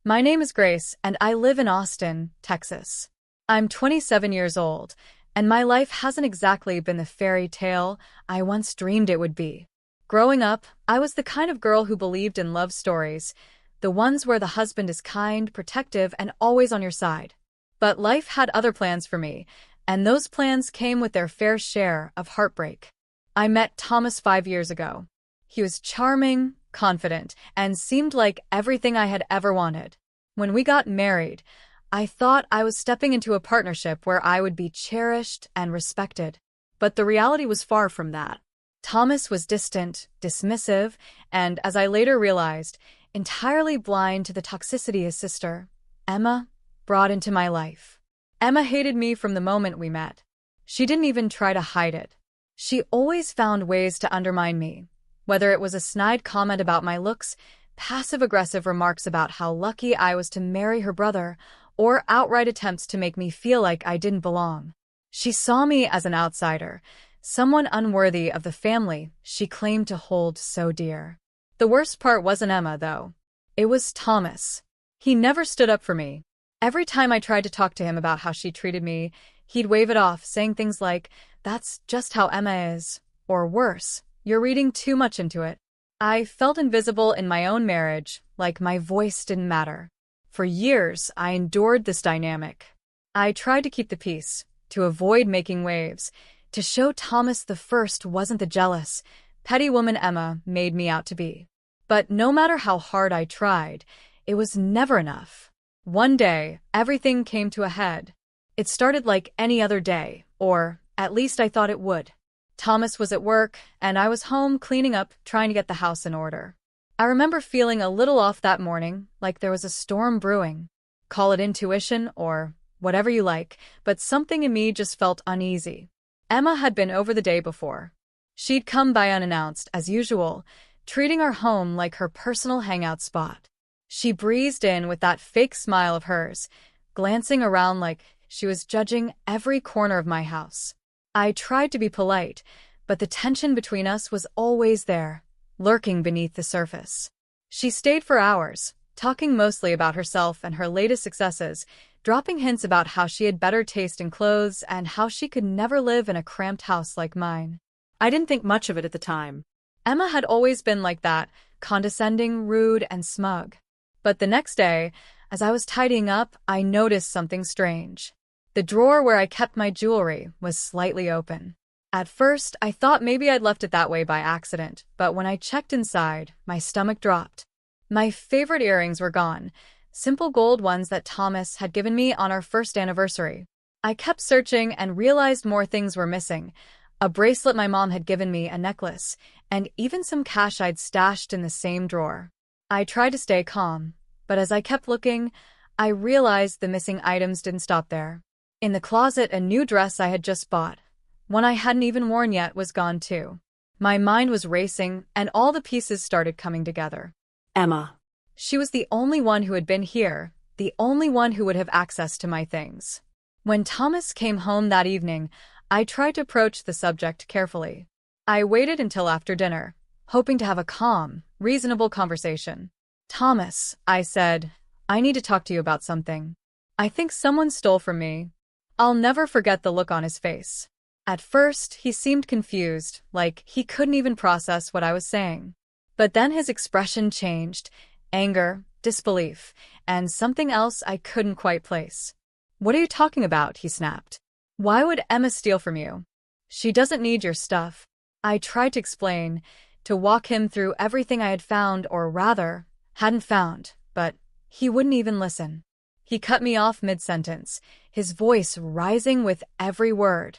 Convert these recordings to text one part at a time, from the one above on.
My name is Grace, and I live in Austin, Texas. I'm 27 years old, and my life hasn't exactly been the fairy tale I once dreamed it would be. Growing up, I was the kind of girl who believed in love stories, the ones where the husband is kind, protective, and always on your side. But life had other plans for me, and those plans came with their fair share of heartbreak. I met Thomas 5 years ago. He was charming, confident, and seemed like everything I had ever wanted. When we got married, I thought I was stepping into a partnership where I would be cherished and respected. But the reality was far from that. Thomas was distant, dismissive, and, as I later realized, entirely blind to the toxicity his sister, Emma, brought into my life. Emma hated me from the moment we met. She didn't even try to hide it. She always found ways to undermine me, whether it was a snide comment about my looks, passive-aggressive remarks about how lucky I was to marry her brother, or outright attempts to make me feel like I didn't belong. She saw me as an outsider, someone unworthy of the family she claimed to hold so dear. The worst part wasn't Emma, though. It was Thomas. He never stood up for me. Every time I tried to talk to him about how she treated me, he'd wave it off, saying things like, "That's just how Emma is," or worse, "You're reading too much into it." I felt invisible in my own marriage, like my voice didn't matter. For years, I endured this dynamic. I tried to keep the peace, to avoid making waves, to show Thomas the First wasn't the jealous, petty woman Emma made me out to be. But no matter how hard I tried, it was never enough. One day, everything came to a head. It started like any other day, or at least I thought it would. Thomas was at work, and I was home cleaning up, trying to get the house in order. I remember feeling a little off that morning, like there was a storm brewing. Call it intuition or whatever you like, but something in me just felt uneasy. Emma had been over the day before. She'd come by unannounced, as usual, treating our home like her personal hangout spot. She breezed in with that fake smile of hers, glancing around like she was judging every corner of my house. I tried to be polite, but the tension between us was always there, lurking beneath the surface. She stayed for hours, talking mostly about herself and her latest successes, dropping hints about how she had better taste in clothes and how she could never live in a cramped house like mine. I didn't think much of it at the time. Emma had always been like that, condescending, rude, and smug. But the next day, as I was tidying up, I noticed something strange. The drawer where I kept my jewelry was slightly open. At first, I thought maybe I'd left it that way by accident, but when I checked inside, my stomach dropped. My favorite earrings were gone, simple gold ones that Thomas had given me on our first anniversary. I kept searching and realized more things were missing. A bracelet my mom had given me, a necklace, and even some cash I'd stashed in the same drawer. I tried to stay calm, but as I kept looking, I realized the missing items didn't stop there. In the closet, a new dress I had just bought, one I hadn't even worn yet, was gone too. My mind was racing, and all the pieces started coming together. Emma. She was the only one who had been here, the only one who would have access to my things. When Thomas came home that evening, I tried to approach the subject carefully. I waited until after dinner, hoping to have a calm, reasonable conversation. "Thomas," I said, "I need to talk to you about something. I think someone stole from me." I'll never forget the look on his face. At first, he seemed confused, like he couldn't even process what I was saying. But then his expression changed, anger, disbelief, and something else I couldn't quite place. "What are you talking about?" he snapped. "Why would Emma steal from you? She doesn't need your stuff." I tried to explain, to walk him through everything I had found, or rather, hadn't found, but he wouldn't even listen. He cut me off mid-sentence, his voice rising with every word.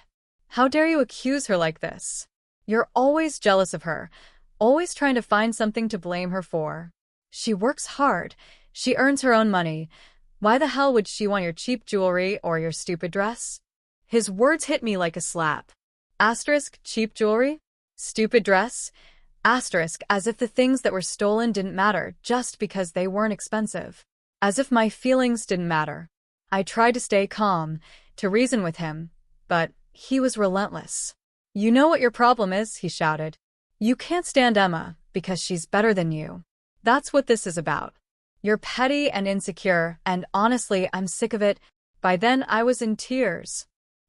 "How dare you accuse her like this? You're always jealous of her, always trying to find something to blame her for. She works hard, she earns her own money. Why the hell would she want your cheap jewelry or your stupid dress?" His words hit me like a slap. Asterisk, cheap jewelry? Stupid dress? Asterisk, as if the things that were stolen didn't matter just because they weren't expensive. As if my feelings didn't matter. I tried to stay calm, to reason with him, but he was relentless. "You know what your problem is," he shouted. "You can't stand Emma because she's better than you. That's what this is about." You're petty and insecure, and honestly, I'm sick of it. By then, I was in tears.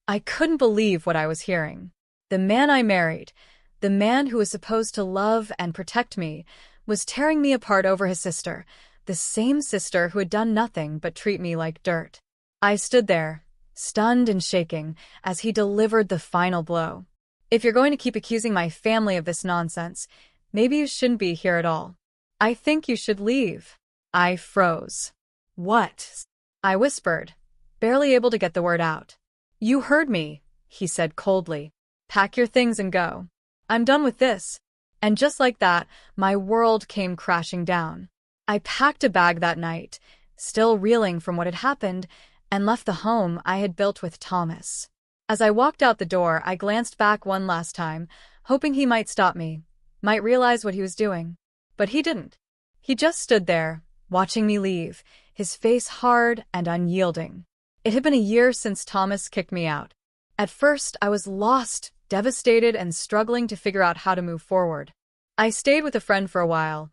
I couldn't believe what I was hearing. The man I married, the man who was supposed to love and protect me, was tearing me apart over his sister, the same sister who had done nothing but treat me like dirt. I stood there, stunned and shaking, as he delivered the final blow. If you're going to keep accusing my family of this nonsense, maybe you shouldn't be here at all. I think you should leave. I froze. What? I whispered, barely able to get the word out. You heard me, he said coldly. Pack your things and go. I'm done with this. And just like that, my world came crashing down. I packed a bag that night, still reeling from what had happened, and left the home I had built with Thomas. As I walked out the door, I glanced back one last time, hoping he might stop me, might realize what he was doing. But he didn't. He just stood there, watching me leave, his face hard and unyielding. It had been a year since Thomas kicked me out. At first, I was lost, devastated, and struggling to figure out how to move forward. I stayed with a friend for a while,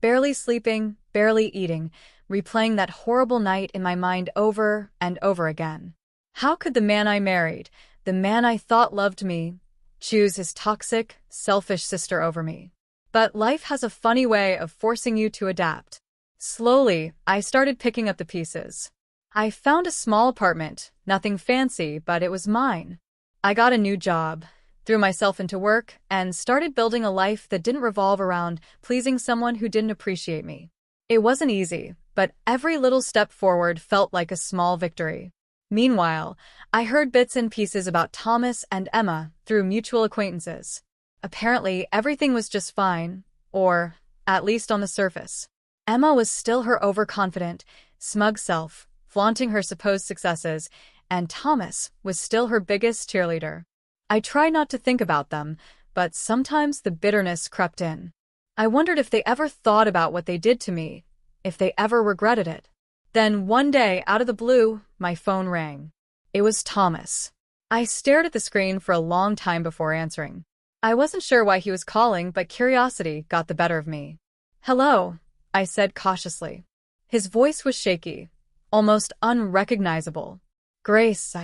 barely sleeping, barely eating, replaying that horrible night in my mind over and over again. How could the man I married, the man I thought loved me, choose his toxic, selfish sister over me? But life has a funny way of forcing you to adapt. Slowly, I started picking up the pieces. I found a small apartment, nothing fancy, but it was mine. I got a new job, threw myself into work, and started building a life that didn't revolve around pleasing someone who didn't appreciate me. It wasn't easy, but every little step forward felt like a small victory. Meanwhile, I heard bits and pieces about Thomas and Emma through mutual acquaintances. Apparently, everything was just fine, or at least on the surface. Emma was still her overconfident, smug self, flaunting her supposed successes, and Thomas was still her biggest cheerleader. I tried not to think about them, but sometimes the bitterness crept in. I wondered if they ever thought about what they did to me, if they ever regretted it. Then one day, out of the blue, my phone rang. It was Thomas. I stared at the screen for a long time before answering. I wasn't sure why he was calling, but curiosity got the better of me. Hello, I said cautiously. His voice was shaky, almost unrecognizable. Grace,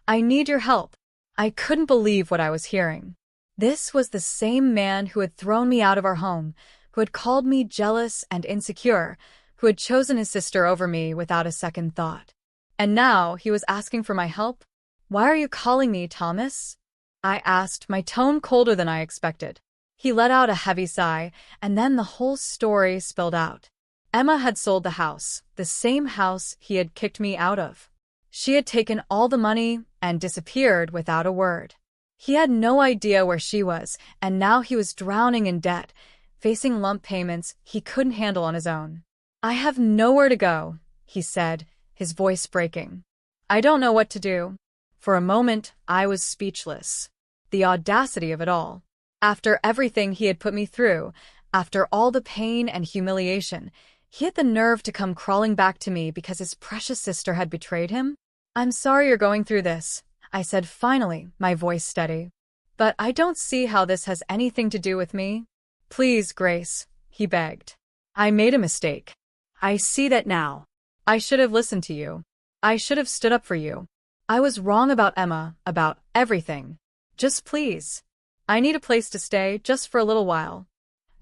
I need your help. I couldn't believe what I was hearing. This was the same man who had thrown me out of our home, who had called me jealous and insecure, who had chosen his sister over me without a second thought. And now he was asking for my help? Why are you calling me, Thomas? I asked, my tone colder than I expected. He let out a heavy sigh, and then the whole story spilled out. Emma had sold the house, the same house he had kicked me out of. She had taken all the money and disappeared without a word. He had no idea where she was, and now he was drowning in debt, facing lump payments he couldn't handle on his own. I have nowhere to go, he said, his voice breaking. I don't know what to do. For a moment, I was speechless. The audacity of it all. After everything he had put me through, after all the pain and humiliation, he had the nerve to come crawling back to me because his precious sister had betrayed him? I'm sorry you're going through this, I said finally, my voice steady. But I don't see how this has anything to do with me. Please, Grace, he begged. I made a mistake. I see that now. I should have listened to you. I should have stood up for you. I was wrong about Emma, about everything. Just please. I need a place to stay, just for a little while.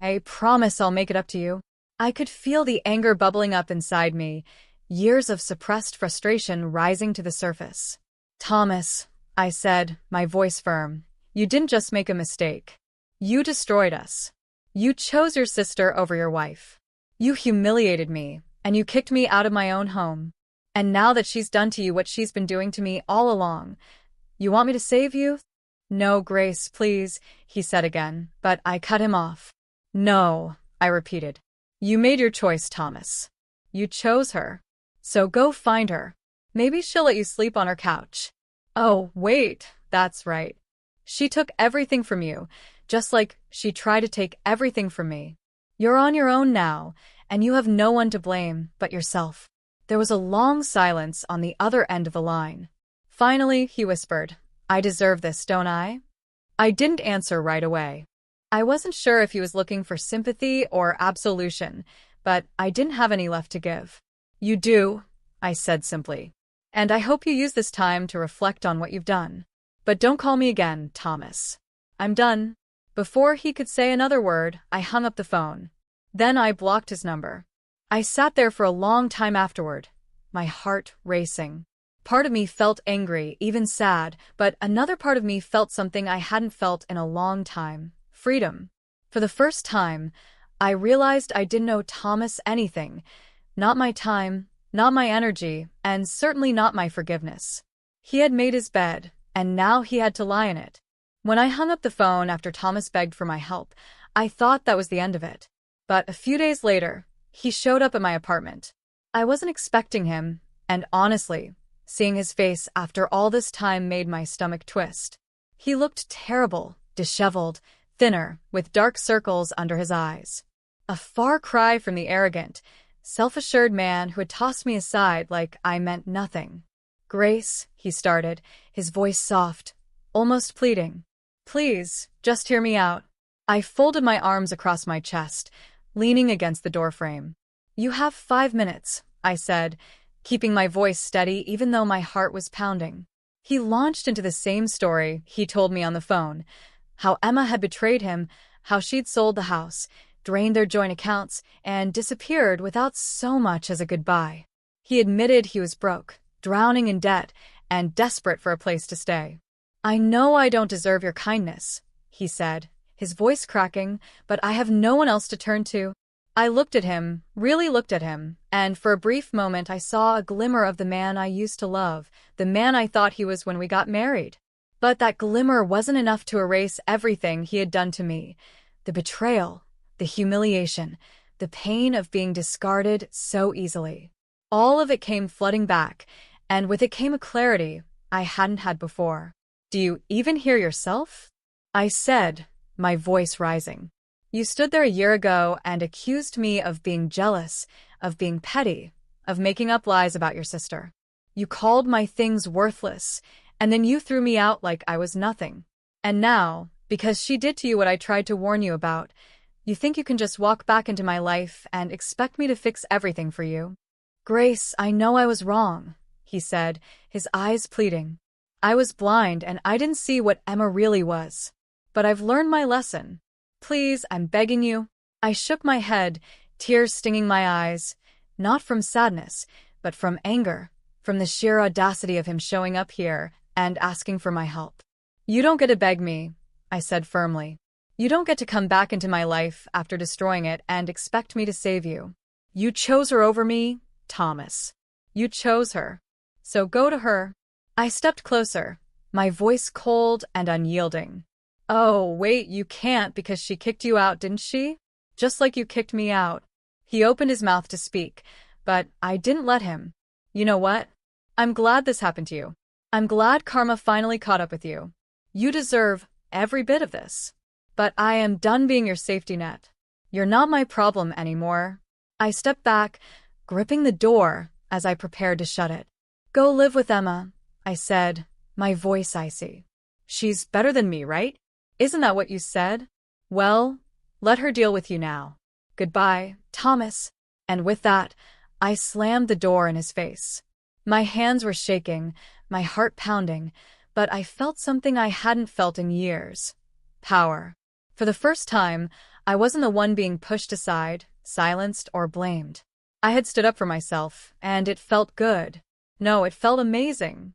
I promise I'll make it up to you. I could feel the anger bubbling up inside me, years of suppressed frustration rising to the surface. Thomas, I said, my voice firm, you didn't just make a mistake. You destroyed us. You chose your sister over your wife. You humiliated me, and you kicked me out of my own home. And now that she's done to you what she's been doing to me all along, you want me to save you? No, Grace, please, he said again, but I cut him off. No, I repeated. You made your choice, Thomas. You chose her. So go find her. Maybe she'll let you sleep on her couch. Oh, wait, that's right. She took everything from you, just like she tried to take everything from me. You're on your own now, and you have no one to blame but yourself. There was a long silence on the other end of the line. Finally, he whispered, I deserve this, don't I? I didn't answer right away. I wasn't sure if he was looking for sympathy or absolution, but I didn't have any left to give. You do, I said simply. And I hope you use this time to reflect on what you've done. But don't call me again, Thomas. I'm done. Before he could say another word, I hung up the phone. Then I blocked his number. I sat there for a long time afterward, my heart racing. Part of me felt angry, even sad, but another part of me felt something I hadn't felt in a long time: freedom. For the first time, I realized I didn't owe Thomas anything. Not my time, not my energy, and certainly not my forgiveness. He had made his bed, and now he had to lie in it. When I hung up the phone after Thomas begged for my help, I thought that was the end of it. But a few days later, he showed up at my apartment. I wasn't expecting him, and honestly, seeing his face after all this time made my stomach twist. He looked terrible, disheveled, thinner, with dark circles under his eyes. A far cry from the arrogant, self-assured man who had tossed me aside like I meant nothing. "Grace," he started, his voice soft, almost pleading. "Please, just hear me out." I folded my arms across my chest, leaning against the doorframe. "You have 5 minutes," I said, keeping my voice steady even though my heart was pounding. He launched into the same story he told me on the phone: how Emma had betrayed him, how she'd sold the house, drained their joint accounts, and disappeared without so much as a goodbye. He admitted he was broke, drowning in debt, and desperate for a place to stay. "I know I don't deserve your kindness," he said, his voice cracking, "but I have no one else to turn to." I looked at him, really looked at him, and for a brief moment I saw a glimmer of the man I used to love, the man I thought he was when we got married. But that glimmer wasn't enough to erase everything he had done to me: the betrayal, the humiliation, the pain of being discarded so easily. All of it came flooding back, and with it came a clarity I hadn't had before. "Do you even hear yourself?" I said, my voice rising. "You stood there a year ago and accused me of being jealous, of being petty, of making up lies about your sister. You called my things worthless, and then you threw me out like I was nothing. And now, because she did to you what I tried to warn you about, you think you can just walk back into my life and expect me to fix everything for you?" "Grace, I know I was wrong," he said, his eyes pleading. "I was blind and I didn't see what Emma really was. But I've learned my lesson. Please, I'm begging you." I shook my head, tears stinging my eyes, not from sadness, but from anger, from the sheer audacity of him showing up here and asking for my help. "You don't get to beg me," I said firmly. "You don't get to come back into my life after destroying it and expect me to save you. You chose her over me, Thomas. You chose her. So go to her." I stepped closer, my voice cold and unyielding. "Oh, wait, you can't because she kicked you out, didn't she? Just like you kicked me out." He opened his mouth to speak, but I didn't let him. "You know what? I'm glad this happened to you. I'm glad karma finally caught up with you. You deserve every bit of this. But I am done being your safety net. You're not my problem anymore." I stepped back, gripping the door as I prepared to shut it. "Go live with Emma," I said, my voice icy. "She's better than me, right? Isn't that what you said? Well, let her deal with you now. Goodbye, Thomas." And with that, I slammed the door in his face. My hands were shaking, my heart pounding, but I felt something I hadn't felt in years: power. For the first time, I wasn't the one being pushed aside, silenced, or blamed. I had stood up for myself, and it felt good. No, it felt amazing.